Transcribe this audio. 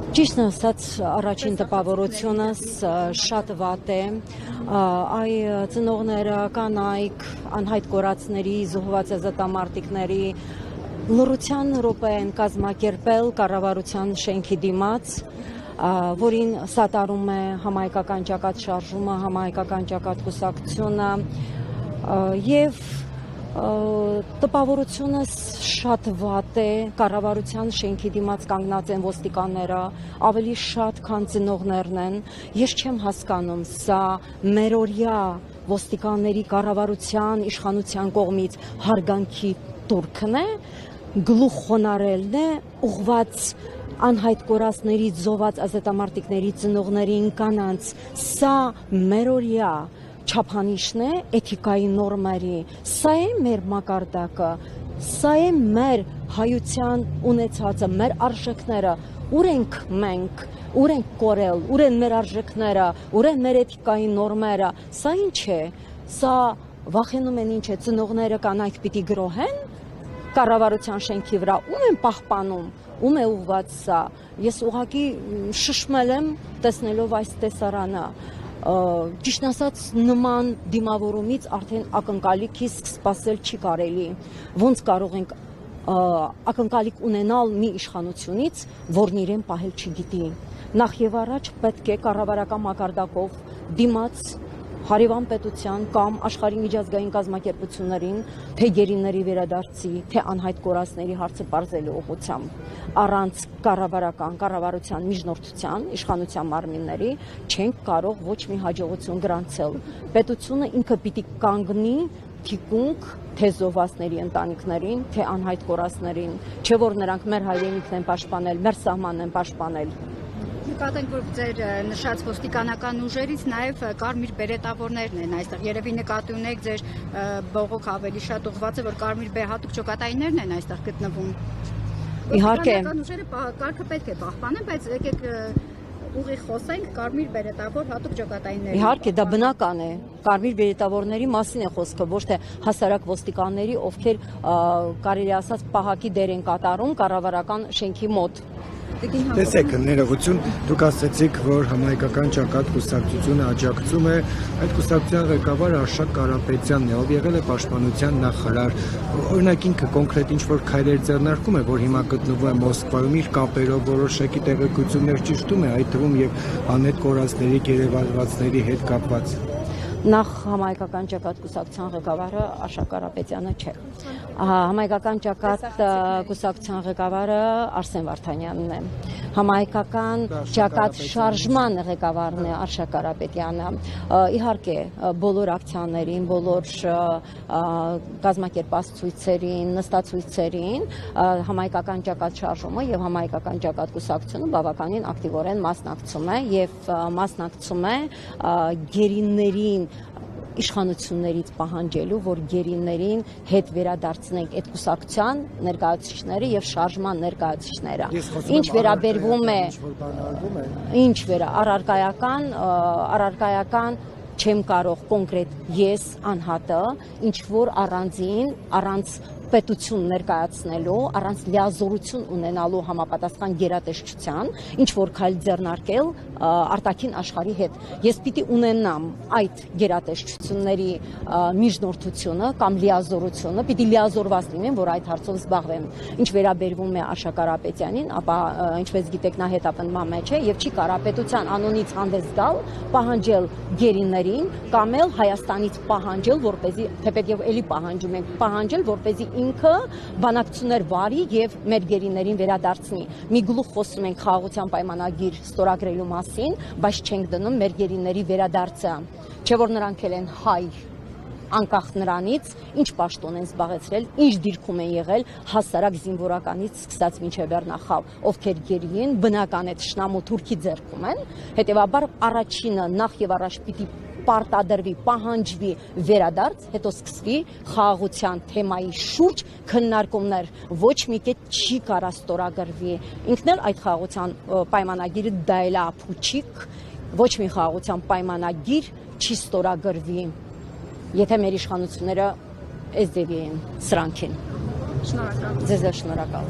Ճիշտն ասած, առաջին տպավորությունս շատ վատ է, այ ծնողները, կանայք, անհայտ կորածների, զոհված ազատամարտիկների լռության րոպե են կազմակերպել կառավարության շենքի դիմաց, որին սատարում է համահայկական ճակատ շարժումը, համահայկական ճակատ կուսակցությունը եւ տպավորությունս շատ վատ է, կառավարության շենքի դիմաց կանգնած են ոստիկանները, ավելի շատ քան ծնողներն են, ես չեմ հասկանում, սա մերօրյա ոստիկանների կառավարության իշխանության կողմից հարգանքի տուրքն է, գլուխ խոնարհելն է, ուղղված անհայտ կորածների, զոհված ազատամարտիկների ծնողներին, կանանց, սա մերօրյա չափանիշն է էթիկայի նորմերի, սա է մեր մակարդակը, սա է մեր հայության ունեցածը, մեր արժեքները, ուր ենք մենք, ուր ենք կորել, ուր են մեր արժեքները, ուր են մեր էթիկայի նորմերը, սա ինչ է, սա վախենում են ինչ է, ծնողները կանայք պիտի գրոհեն կառավարության շենքի վրա, ում են պահպանում, ում է ուղղված սա, ես ուղղակի շշմել եմ տեսնելով այս տեսարանը, ճիշտ ասած նման դիմավորումից արդեն ակնկալիքից սպասել չի կարելի, ոնց կարող ենք ակնկալիք ունենալ մի իշխանությունից, որն իրեն պահել չգիտի, նախ եւ առաջ պետք է կառավարական մակարդակով դիմաց հարևան պետության կամ աշխարհի միջազգային կազմակերպություններին, թե գերիների վերադարձի, թե անհայտ կորածների հարցը պարզելու ուղղությամբ առանց կառավարության միջնորդության, իշխանության մարմինների չենք կարող ոչ մի հաջողություն գրանցել։ Պետությունը ինքը պիտի կանգնի թիկունք թե զոհվածների ընտանիքներին, թե անհայտ կորածներին, չէ որ նրանք մեր հայրենիքն են պաշտպանել, մեր սահմանն են պաշտպանել։ Նկատենք, որ ձեր նշած ոստիկանական ուժերից նաև կարմիր բերետավորներն են այստեղ։ Երևի նկատի ունեք ձեր բողոք ավելի շատ ուղղված է, որ կարմիր հատուկ ճոկատայիններն են այստեղ գտնվում։ Իհարկե, ոստիկանական ուժերը կարգը պետք է պահպանեն, բայց եկեք ուղիղ խոսենք կարմիր բերետավոր հատուկ ճոկատայինների։ Իհարկե, դա բնական է։ Կարմիր բերետավորների մասին է խոսքը, ոչ թե հասարակ ոստիկանների, ովքեր կարելի ասած պահակի դեր են կատարում կառավարական շենքի մոտ։ Տեսեք, ներողություն, դուք ասացիք, որ համահայկական ճակատ կուսակցությունը աջակցում է, այդ կուսակցության ղեկավար Արշակ Կարապետյանն է, ով եղել է պաշտպանության նախարար, օրինակ ինքը կոնկրետ ինչ-որ քայլեր ձեռնարկում է, որ հիմա գտնվում է Մոսկվայում, իր կապերով որոշակի տեղեկություններ ճշտում է, այդ թվում եւ անհետ կորածների, գերեվարվածների հետ կապված։ Նախ համահայկական ճակատ կուսակցության ղեկավարը Արշակ Կարապետյանը չէ։ Համահայկական ճակատ կուսակցության ղեկավարը Արսեն Վարդանյանն է։ Համահայկական ճակատ շարժման ղեկավարն է Արշակ Կարապետյանը։ Իհարկե, բոլոր ակցիաներին, բոլոր կազմակերպած ցույցերին, նստացույցերին համահայկական ճակատ շարժումը եւ համահայկական ճակատ կուսակցությունը բավականին ակտիվորեն մասնակցում է եւ մասնակցում է գերիներին իշխանություններից պահանջելու, որ գերիներին հետ վերադարձնենք այդ կուսակցության ներկայացուցիչները եւ շարժման ներկայացուցիչները։ Ինչ վերաբերվում է, ինչ առարկայական չեմ կարող կոնկրետ ես անհատը ինչ որ առանձին առանց պետություն ներկայացնելու, առանց լիազորություն ունենալու համապատասխան գերատեսչության, ինչ որ քայլ ձեռնարկել արտաքին աշխարհի հետ։ Ես պիտի ունենամ այդ գերատեսչությունների միջնորդությունը կամ լիազորությունը, պիտի լիազորված լինեմ, որ այդ հարցով զբաղվեմ։ Ինչ վերաբերվում է Արշակ Կարապետյանին, ապա ինչպես գիտեք, նա հետապնդման մեջ է եւ չի կարող պետության անունից հանդես գալ, պահանջել գերիներին կամ էլ Հայաստանից պահանջել, որպեսզի թեպետև էլի պահանջում ենք, պահանջել, որպեսզի ինքը բանակցություններ վարի եւ մեր գերիներին վերադարձնի։ Մի գլուխ խոսում ենք խաղաղության պայմանագիր ստորագրելու մասին, բայց չենք դնում մեր գերիների վերադարձը։ Չէ որ նրանք են հայ, անկախ նրանից, ինչ պաշտոն են զբաղեցրել, ինչ դիրքում են եղել հասարակ զինվորականից սկսած մինչև վերնախավ, ովքեր գերի են, բնական է թշնամու թուրքի ձեռքում են, հետեւաբար առաջինը նախ եւ առաջ պիտի պարտադրվի, պահանջվի վերադարձ, հետո սկսվի խաղաղության թեմայի շուրջ քննարկումներ, ոչ մի կետ չի կարա ստորագրվի, ինքն էլ այդ խաղաղության պայմանագիրը դա էլ ապուչիկ, ոչ մի խաղաղության պայմանագիր չի ստորագրվի, եթե մեր իշխանությունները այս ձևի են սրանք են։ Շնորհակալ։ Ձեզ շնորհակալ։